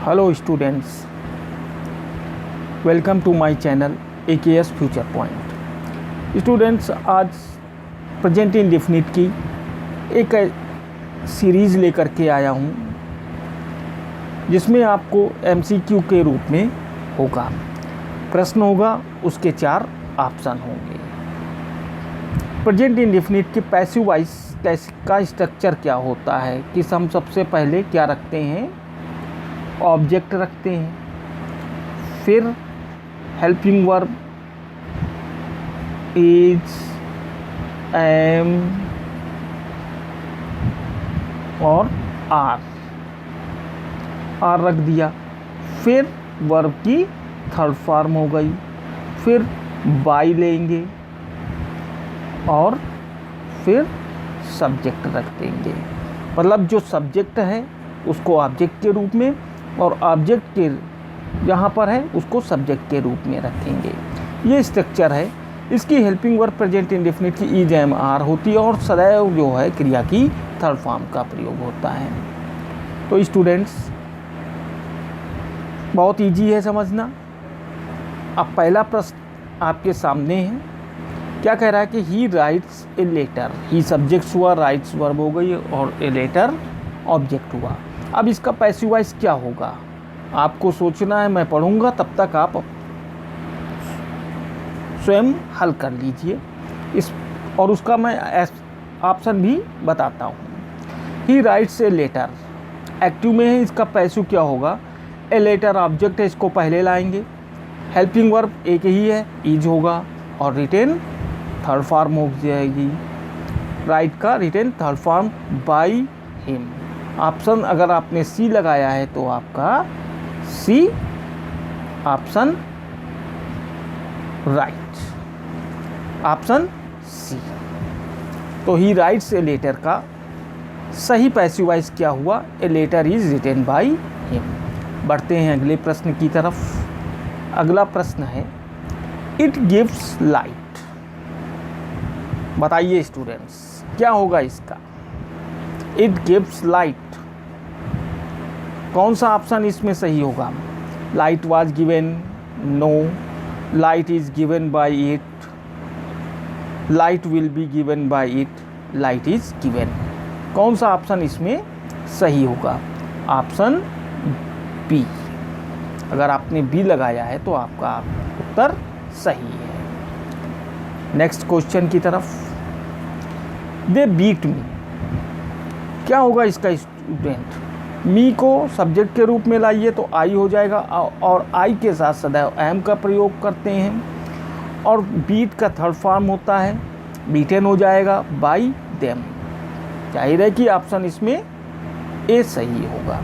Hello students, welcome to my channel AKS future point. Students, आज present indefinite की एक series लेकर के आया हूँ जिसमें आपको MCQ के रूप में होगा, प्रश्न होगा, उसके 4 ऑप्शन होंगे। प्रेजेंट इंडेफिनिट के पैसिव वॉइस का स्ट्रक्चर क्या होता है कि हम सबसे पहले क्या रखते हैं, ऑब्जेक्ट रखते हैं, फिर हेल्पिंग वर्ब इज, एम और आर रख दिया, फिर वर्ब की थर्ड फॉर्म हो गई, फिर बाई लेंगे और फिर सब्जेक्ट रख देंगे। मतलब जो सब्जेक्ट है उसको ऑब्जेक्ट के रूप में और ऑब्जेक्ट के जहाँ पर है उसको सब्जेक्ट के रूप में रखेंगे। ये स्ट्रक्चर है। इसकी हेल्पिंग वर्ब प्रेजेंट इंडेफिनिट की इज, एम, आर होती है और सदैव जो है क्रिया की थर्ड फॉर्म का प्रयोग होता है। तो स्टूडेंट्स, बहुत इजी है समझना। अब पहला प्रश्न आपके सामने है। क्या कह रहा है कि he writes a letter. He subject हुआ, राइट्स वर्ब हो गई और ए लेटर ऑब्जेक्ट हुआ। अब इसका पैसिव वॉइस क्या होगा आपको सोचना है। मैं पढ़ूंगा, तब तक आप स्वयं हल कर लीजिए इस, और उसका मैं ऑप्शन भी बताता हूँ। He writes a letter active में है, इसका पैसिव क्या होगा, ए लेटर ऑब्जेक्ट है, इसको पहले लाएंगे। हेल्पिंग वर्ब एक ही है, इज होगा और रिटेन थर्ड फॉर्म हो जाएगी। राइट का written third form by him. Option अगर आपने सी लगाया है तो आपका C option right, option C. तो ही राइट्स ए लेटर का सही पैसिव वॉइस क्या हुआ, a letter is written by him. बढ़ते हैं अगले प्रश्न की तरफ। अगला प्रश्न है, इट गिव्स लाइट। बताइए स्टूडेंट्स, क्या होगा इसका। इट गिव्स लाइट, कौन सा ऑप्शन इसमें सही होगा। Light was given, no. Light is given by it, light will be given by it, light is given. कौन सा ऑप्शन इसमें सही होगा, ऑप्शन बी। अगर आपने बी लगाया है तो आपका उत्तर सही है। नेक्स्ट क्वेश्चन की तरफ। दे बीट मी, क्या होगा इसका स्टूडेंट। मी को सब्जेक्ट के रूप में लाइए तो आई हो जाएगा और आई के साथ सदैव एम का प्रयोग करते हैं और बीट का थर्ड फॉर्म होता है, बीटेन हो जाएगा बाई देम। जाहिर है कि ऑप्शन इसमें ए सही होगा।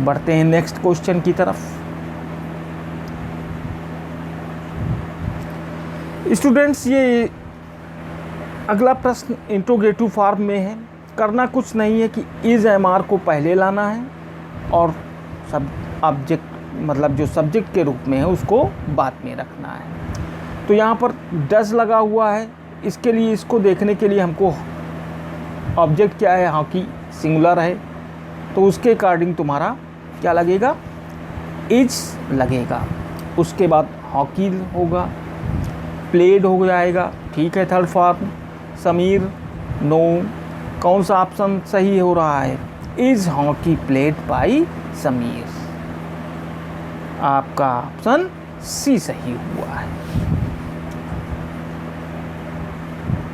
बढ़ते हैं नेक्स्ट क्वेश्चन की तरफ। स्टूडेंट्स, ये अगला प्रश्न इंट्रोगेटिव फॉर्म में है। करना कुछ नहीं है कि इज, एम, आर को पहले लाना है और सब ऑब्जेक्ट मतलब जो सब्जेक्ट के रूप में है उसको बाद में रखना है। तो यहाँ पर डज लगा हुआ है, इसके लिए इसको देखने के लिए हमको ऑब्जेक्ट क्या है, हॉकी सिंगुलर है, तो उसके अकॉर्डिंग तुम्हारा क्या लगेगा, इज लगेगा। उसके बाद हॉकी होगा, प्लेड हो जाएगा, ठीक है, थर्ड फॉर्म। समीर, नो। कौन सा ऑप्शन सही हो रहा है, is hockey played by Sameer. आपका ऑप्शन सी सही हुआ है।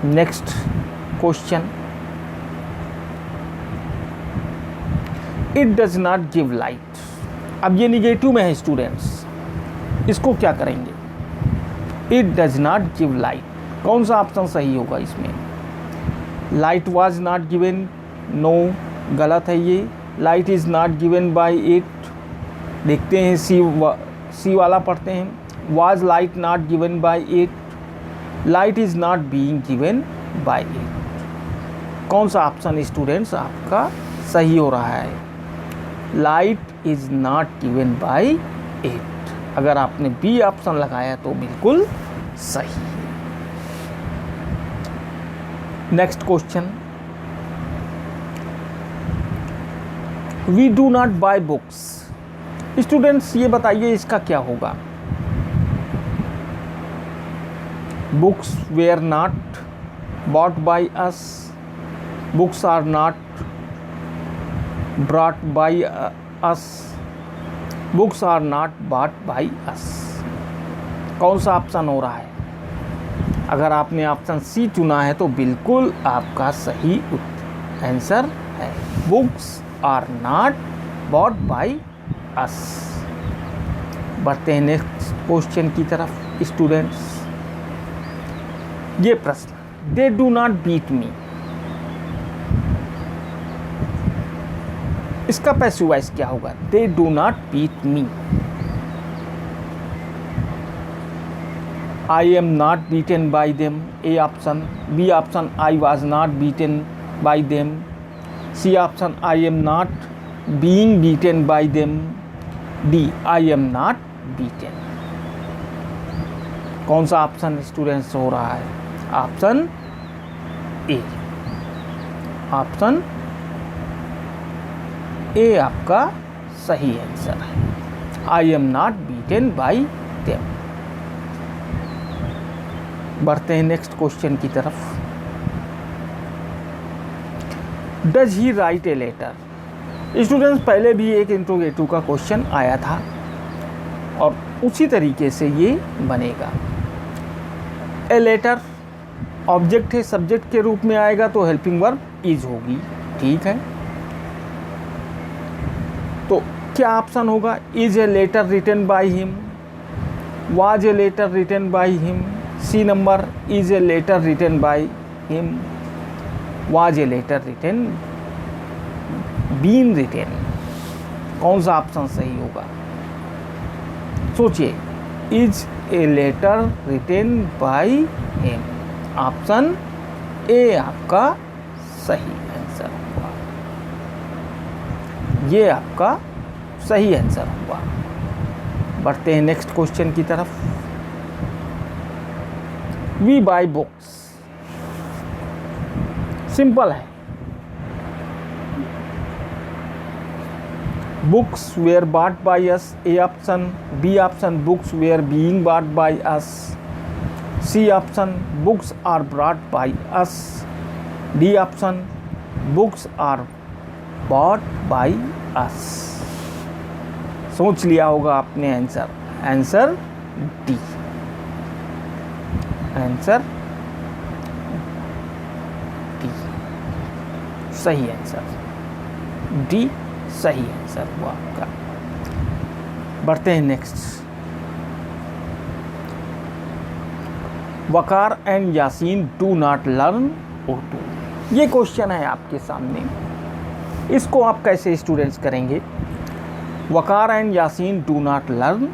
Next question, it does not give light. अब ये निगेटिव में है स्टूडेंट्स, इसको क्या करेंगे, it does not give light. कौन सा ऑप्शन सही होगा इसमें, light was not given, no, गलत है ये। Light is not given by it, देखते हैं सी वाला पढ़ते हैं। Was light not given by it, light is not being given by it. कौन सा ऑप्शन स्टूडेंट्स आपका सही हो रहा है, light is not given by it. अगर आपने बी ऑप्शन लगाया तो बिल्कुल सही। Next question, we do not buy books. Students ये बताइए इसका क्या होगा। Books were not bought by us, books are not brought by us, books are not bought by us. कौन सा ऑप्शन हो रहा है? अगर आपने ऑप्शन सी चुना है तो बिल्कुल आपका सही आंसर है। Books are not bought by us. बढ़ते हैं नेक्स्ट क्वेश्चन की तरफ स्टूडेंट्स। ये प्रश्न, they do not beat me, इसका पैसिव वॉइस क्या होगा? They do not beat me. I am not beaten by them, A option. B option, I was not beaten by them. C option, I am not being beaten by them. D, I am not beaten. कौन सा option students हो रहा है? Option A. Option A आपका सही answer है। I am not beaten by them. बढ़ते हैं नेक्स्ट क्वेश्चन की तरफ। Does he write a letter? Students पहले भी एक इंट्रोगेटिव का क्वेश्चन आया था और उसी तरीके से ये बनेगा। ए लेटर ऑब्जेक्ट है, सब्जेक्ट के रूप में आएगा तो हेल्पिंग वर्ब इज होगी, ठीक है। तो क्या ऑप्शन होगा? Is a letter written by him, was a letter written by him. C number, is a letter written by him, was a letter written, been written. कौन सा ऑप्शन सही होगा? सोचिए। Is a letter written by him, option A आपका सही answer हुआ। ये आपका सही आंसर हुआ। बढ़ते हैं नेक्स्ट क्वेश्चन की तरफ। वी बाय बुक्स, सिंपल है। Books were bought by us, A option. B option, books were being bought by us. C option, books are brought by us. D option, books are bought by us. सोच लिया होगा आपने answer. Answer D. Answer D सही answer. D सही answer हुआ आपका। बढ़ते हैं next. Waqar and Yasin do not learn Urdu. ये क्वेश्चन है आपके सामने, इसको आप कैसे स्टूडेंट्स करेंगे? Waqar and Yasin do not learn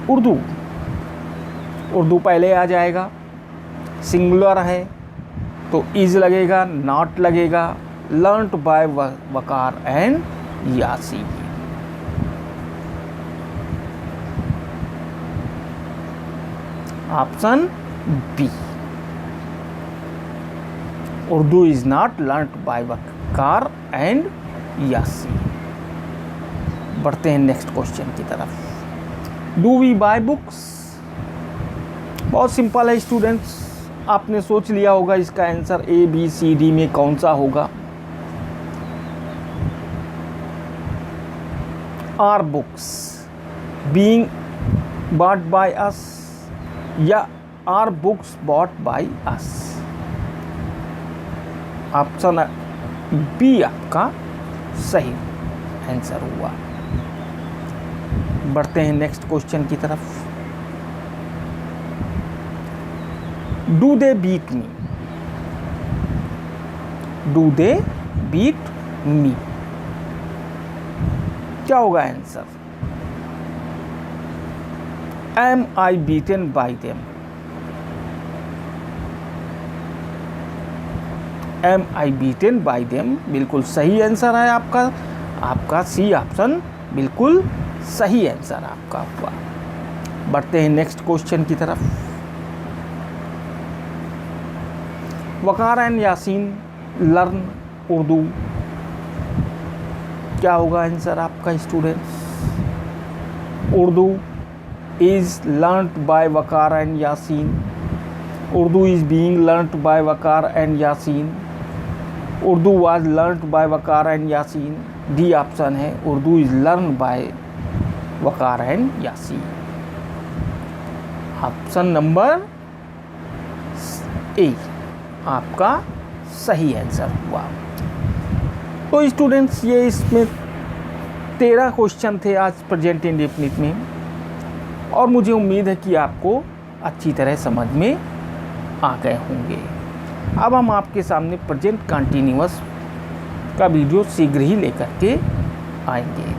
Urdu. Urdu पहले आ जाएगा, सिंगुलर है तो इज लगेगा, नॉट लगेगा। Learned by Waqar and Yasin. Option B, Urdu is not learned by Waqar and Yasin. बढ़ते हैं नेक्स्ट क्वेश्चन की तरफ। Do we buy books? बहुत सिंपल है स्टूडेंट्स, आपने सोच लिया होगा इसका answer A B C D में कौन सा होगा। Are books being bought by us या are books bought by us? Option B आपका सही आंसर हुआ। बढ़ते हैं नेक्स्ट क्वेश्चन की तरफ। Do they beat me? Do they beat me, क्या होगा answer? Am I beaten by them? Am I beaten by them बिल्कुल सही आंसर है आपका। आपका सी ऑप्शन बिल्कुल सही आंसर आपका हुआ। बढ़ते हैं नेक्स्ट क्वेश्चन की तरफ। वकार एंड यासीन लर्न उर्दू, क्या होगा आंसर आपका students? Urdu is learned by Waqar and Yasin. Urdu is being learned by Waqar and Yasin. Urdu was learned by Waqar and Yasin. D option है, Urdu is learn by Waqar and Yasin. Option number A आपका सही आंसर हुआ। तो स्टूडेंट्स ये इसमें 13 क्वेश्चन थे आज प्रेजेंट इंडेफिनिट में, और मुझे उम्मीद है कि आपको अच्छी तरह समझ में आ गए होंगे। अब हम आपके सामने प्रेजेंट कंटिन्यूअस का वीडियो शीघ्र ही लेकर के आएंगे।